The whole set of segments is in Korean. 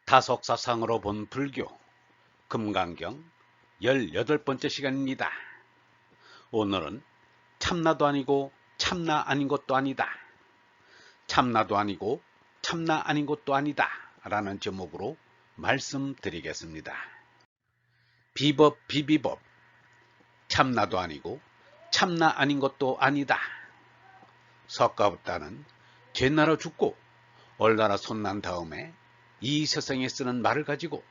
다속사상으로 본 불교 금강경 18번째 시간입니다. 오늘은 참나도 아니고 참나 아닌 것도 아니다. 참나도 아니고 참나 아닌 것도 아니다 라는 제목으로 말씀드리겠습니다. 비법 비비법 참나도 아니고 참나 아닌 것도 아니다. 석가부다는 죄나라 죽고 얼나라 손난 다음에 이 세상에 쓰는 말을 가지고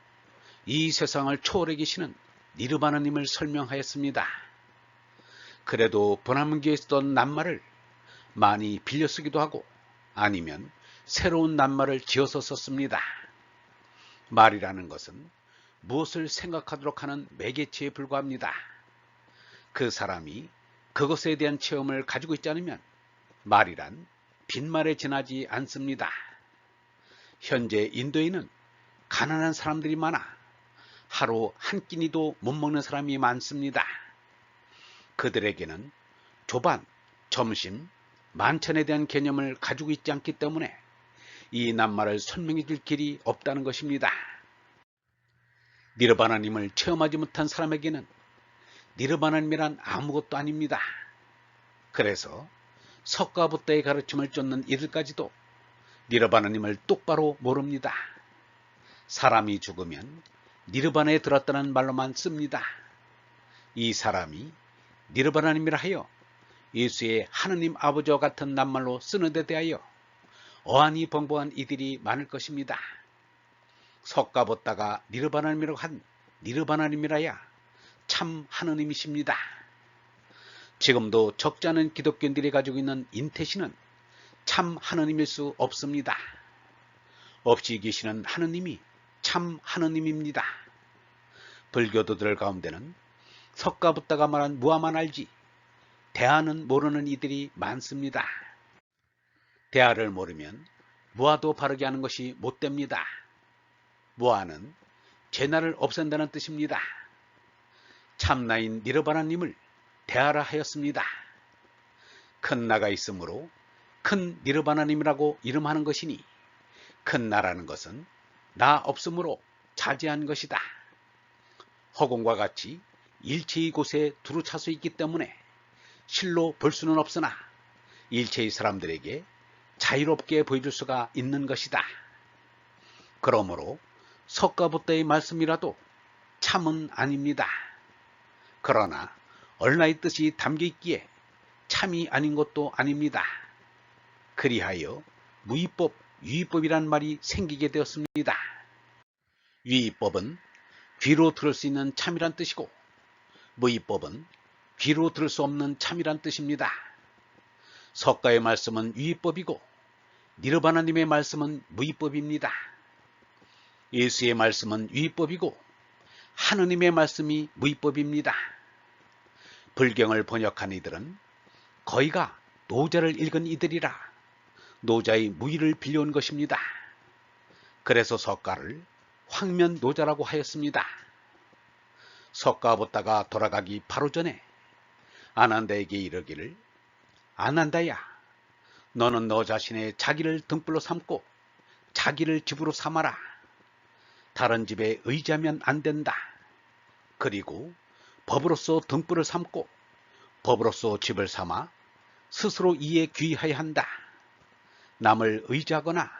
이 세상을 초월해 계시는 니르바나님을 설명하였습니다. 그래도 번화문교에 쓰던 낱말을 많이 빌려 쓰기도 하고 아니면 새로운 낱말을 지어서 썼습니다. 말이라는 것은 무엇을 생각하도록 하는 매개체에 불과합니다. 그 사람이 그것에 대한 체험을 가지고 있지 않으면 말이란 빈말에 지나지 않습니다. 현재 인도에는 가난한 사람들이 많아 하루 한 끼니도 못 먹는 사람이 많습니다. 그들에게는 조반, 점심, 만찬에 대한 개념을 가지고 있지 않기 때문에 이 낱말을 설명해 줄 길이 없다는 것입니다. 니르바나님을 체험하지 못한 사람에게는 니르바나님이란 아무것도 아닙니다. 그래서 석가부다의 가르침을 쫓는 이들까지도 니르바나님을 똑바로 모릅니다. 사람이 죽으면 니르바나에 들었다는 말로만 씁니다. 이 사람이 니르바나님이라 하여 예수의 하느님 아버지와 같은 낱말로 쓰는 데 대하여 어안이 벙벙한 이들이 많을 것입니다. 석가부다가 니르바나님이라고 한 니르바나님이라야 참 하느님이십니다. 지금도 적지 않은 기독교인들이 가지고 있는 인태신은 참 하느님일 수 없습니다. 없이 계시는 하느님이 참 하느님입니다. 불교도들 가운데는 석가부다가 말한 무아만 알지 대아는 모르는 이들이 많습니다. 대아를 모르면 무아도 바르게 하는 것이 못됩니다. 무아는 죄나를 없앤다는 뜻입니다. 참나인 니르바나님을 대아라 하였습니다. 큰 나가 있으므로 큰 니르바나님이라고 이름하는 것이니 큰 나라는 것은 나 없으므로 자제한 것이다. 허공과 같이 일체의 곳에 두루 차서 있기 때문에 실로 볼 수는 없으나 일체의 사람들에게 자유롭게 보여줄 수가 있는 것이다. 그러므로 석가부다의 말씀이라도 참은 아닙니다. 그러나 얼라의 뜻이 담겨 있기에 참이 아닌 것도 아닙니다. 그리하여 무위법, 유의법이란 말이 생기게 되었습니다. 유의법은 귀로 들을 수 있는 참이란 뜻이고 무위법은 귀로 들을 수 없는 참이란 뜻입니다. 석가의 말씀은 유의법이고 니르바나님의 말씀은 무위법입니다. 예수의 말씀은 유의법이고 하느님의 말씀이 무위법입니다. 불경을 번역한 이들은 거의가 노자를 읽은 이들이라 노자의 무의를 빌려온 것입니다. 그래서 석가를 황면 노자라고 하였습니다. 석가부다가 돌아가기 바로 전에 아난다에게 이르기를 아난다야 너는 너 자신의 자기를 등불로 삼고 자기를 집으로 삼아라. 다른 집에 의지하면 안 된다. 그리고 법으로서 등불을 삼고 법으로서 집을 삼아 스스로 이에 귀하여야 한다. 남을 의지하거나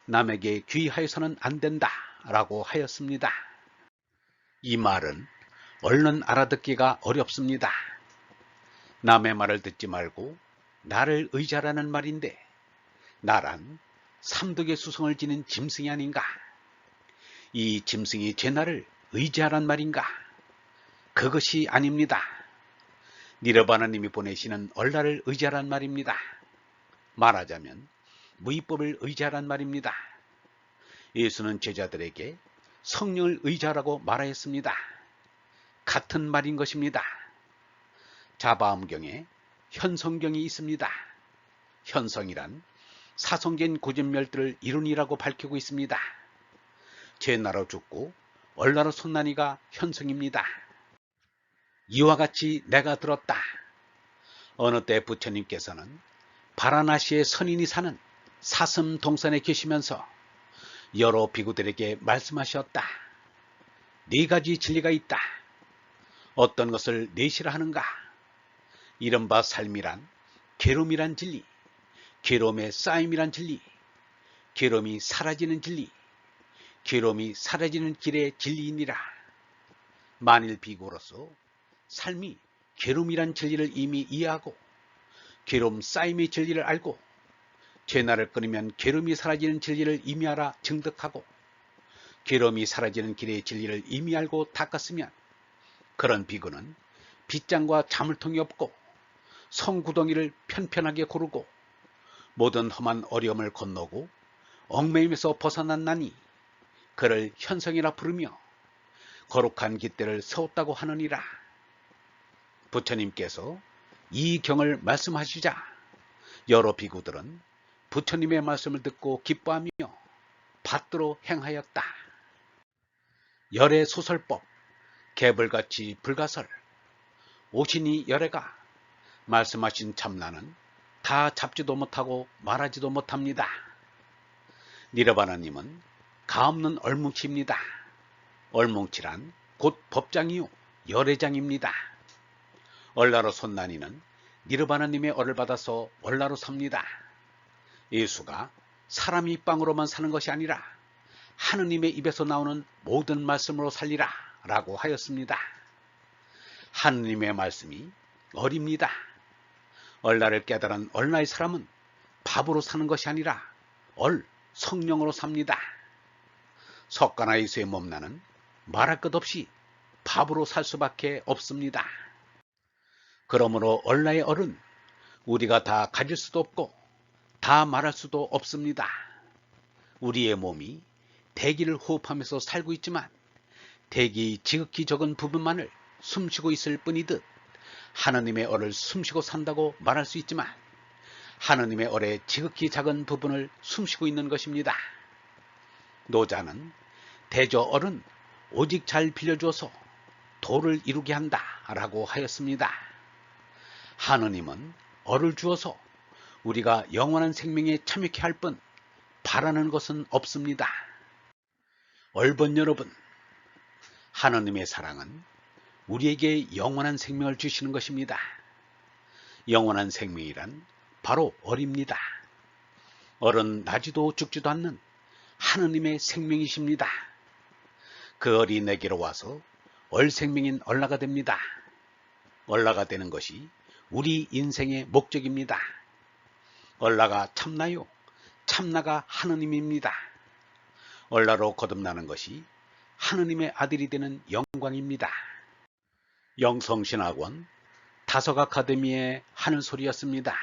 남에게 귀하여서는 안 된다 라고 하였습니다. 이 말은 얼른 알아듣기가 어렵습니다. 남의 말을 듣지 말고 나를 의지하라는 말인데 나란 삼덕의 수성을 지닌 짐승이 아닌가? 이 짐승이 제 나를 의지하란 말인가? 그것이 아닙니다. 니르바나님이 보내시는 얼라를 의지하란 말입니다. 말하자면 무위법을 의지하란 말입니다. 예수는 제자들에게 성령을 의지하라고 말하였습니다. 같은 말인 것입니다. 자바음경에 현성경이 있습니다. 현성이란 사성된 고진멸들을 이룬이라고 밝히고 있습니다. 죄나로 죽고 얼나로 손난이가 현성입니다. 이와 같이 내가 들었다. 어느 때 부처님께서는 바라나시의 선인이 사는 사슴 동산에 계시면서 여러 비구들에게 말씀하셨다. 네 가지 진리가 있다. 어떤 것을 내시라 하는가? 이른바 삶이란 괴로움이란 진리, 괴로움의 쌓임이란 진리, 괴로움이 사라지는 진리, 괴로움이 사라지는 길의 진리이니라. 만일 비구로서 삶이 괴로움이란 진리를 이미 이해하고 괴로움 쌓임의 진리를 알고 죄나를 끊으면 괴로움이 사라지는 진리를 이미 알아 증득하고 괴로움이 사라지는 길의 진리를 이미 알고 닦았으면 그런 비구는 빗장과 자물통이 없고 성구덩이를 편편하게 고르고 모든 험한 어려움을 건너고 얽매임에서 벗어났나니 그를 현성이라 부르며 거룩한 깃대를 세웠다고 하느니라. 부처님께서 이 경을 말씀하시자 여러 비구들은 부처님의 말씀을 듣고 기뻐하며 받들어 행하였다. 열의 소설법, 개불같이 불가설, 오신이 열애가 말씀하신 참나는 다 잡지도 못하고 말하지도 못합니다. 니르바나님은 가없는 얼뭉치입니다. 얼뭉치란 곧 법장이요 열애장입니다. 얼라로 손난이는 니르바나님의 얼을 받아서 얼라로 삽니다. 예수가 사람이 빵으로만 사는 것이 아니라 하느님의 입에서 나오는 모든 말씀으로 살리라 라고 하였습니다. 하느님의 말씀이 얼입니다. 얼라를 깨달은 얼라의 사람은 밥으로 사는 것이 아니라 성령으로 삽니다. 석가나 예수의 몸나는 말할 것 없이 밥으로 살 수밖에 없습니다. 그러므로 얼라의 얼은 우리가 다 가질 수도 없고 다 말할 수도 없습니다. 우리의 몸이 대기를 호흡하면서 살고 있지만 대기 지극히 적은 부분만을 숨쉬고 있을 뿐이듯 하느님의 얼을 숨쉬고 산다고 말할 수 있지만 하느님의 얼의 지극히 작은 부분을 숨쉬고 있는 것입니다. 노자는 대저 얼은 오직 잘 빌려주어서 도를 이루게 한다 라고 하였습니다. 하느님은 얼을 주어서 우리가 영원한 생명에 참여케 할 뿐 바라는 것은 없습니다. 얼번 여러분, 하느님의 사랑은 우리에게 영원한 생명을 주시는 것입니다. 영원한 생명이란 바로 얼입니다. 얼은 나지도 죽지도 않는 하느님의 생명이십니다. 그 얼이 내게로 와서 얼 생명인 얼라가 됩니다. 얼라가 되는 것이 우리 인생의 목적입니다. 얼라가 참나요? 참나가 하느님입니다. 얼라로 거듭나는 것이 하느님의 아들이 되는 영광입니다. 영성신학원 다석 아카데미의 하늘소리였습니다.